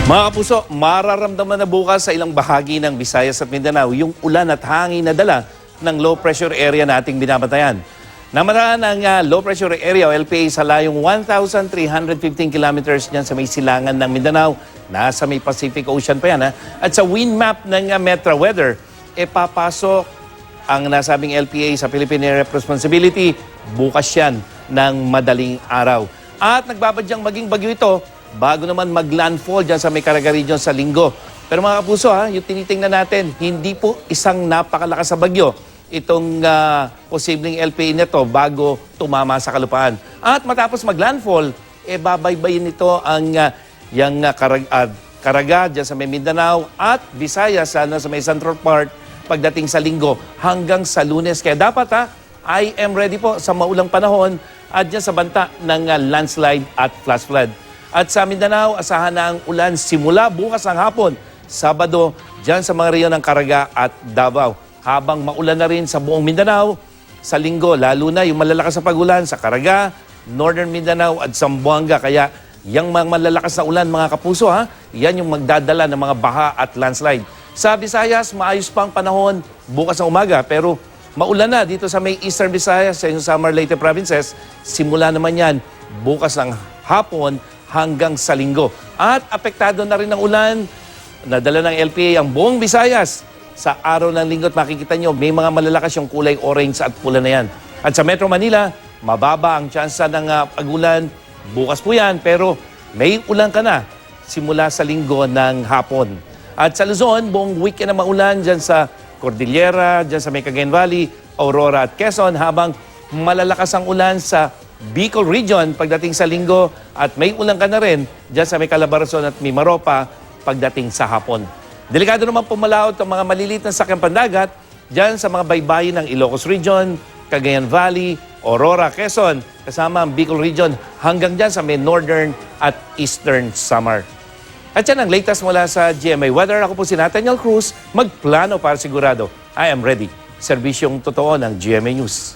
Mga kapuso, mararamdaman na bukas sa ilang bahagi ng Visayas at Mindanao yung ulan at hangin na dala ng low pressure area na ating binabantayan. Namaraan ang low pressure area o LPA sa layong 1,315 kilometers dyan sa may silangan ng Mindanao. Nasa may Pacific Ocean pa yan. At sa wind map ng Metro Weather, papasok ang nasabing LPA sa Philippine Area of Responsibility bukas yan ng madaling araw. At nagbabadyang maging bagyo ito bago naman mag-landfall dyan sa may Caraga region sa linggo. Pero mga kapuso, yung tinitingnan natin, hindi po isang napakalakas na bagyo itong posibleng LPA nito bago tumama sa kalupaan. At matapos mag-landfall, babaybayin nito ang Caraga dyan sa may Mindanao at Visayas sa may central part pagdating sa linggo hanggang sa Lunes. Kaya dapat I am ready po sa maulang panahon at dyan sa banta ng landslide at flash flood. At sa Mindanao, asahan na ang ulan simula bukas ng hapon, Sabado, dyan sa mga rehiyon ng Caraga at Davao. Habang maulan na rin sa buong Mindanao, sa linggo, lalo na yung malalakas na pag-ulan sa Caraga, Northern Mindanao at Zamboanga. Kaya yung mga malalakas na ulan, mga kapuso, yan yung magdadala ng mga baha at landslide. Sa Visayas, maayos pa ang panahon bukas ng umaga, pero maulan na dito sa may Eastern Visayas, sa Samar Leyte provinces. Simula naman yan bukas ng hapon hanggang sa linggo. At apektado na rin ng ulan, nadala ng LPA ang buong Visayas. Sa araw ng linggo at makikita nyo, may mga malalakas yung kulay orange at pula na yan. At sa Metro Manila, mababa ang tsansa ng pag-ulan. Bukas po yan, pero may ulan ka na simula sa linggo ng hapon. At sa Luzon, buong weekend na maulan dyan sa Cordillera, dyan sa may Cagayan Valley, Aurora at Quezon, habang malalakas ang ulan sa Bicol Region pagdating sa linggo at may ulan ka na rin dyan sa may Calabarzon at Mimaropa pagdating sa hapon. Delikado naman pumalaot ang mga maliliit na sakyang pandagat dyan sa mga baybayin ng Ilocos Region, Cagayan Valley, Aurora, Quezon, kasama ang Bicol Region hanggang dyan sa may Northern at Eastern Samar. At yan ang latest mula sa GMA Weather. Ako po si Nathaniel Cruz, magplano para sigurado. I am ready. Serbisyong totoo ng GMA News.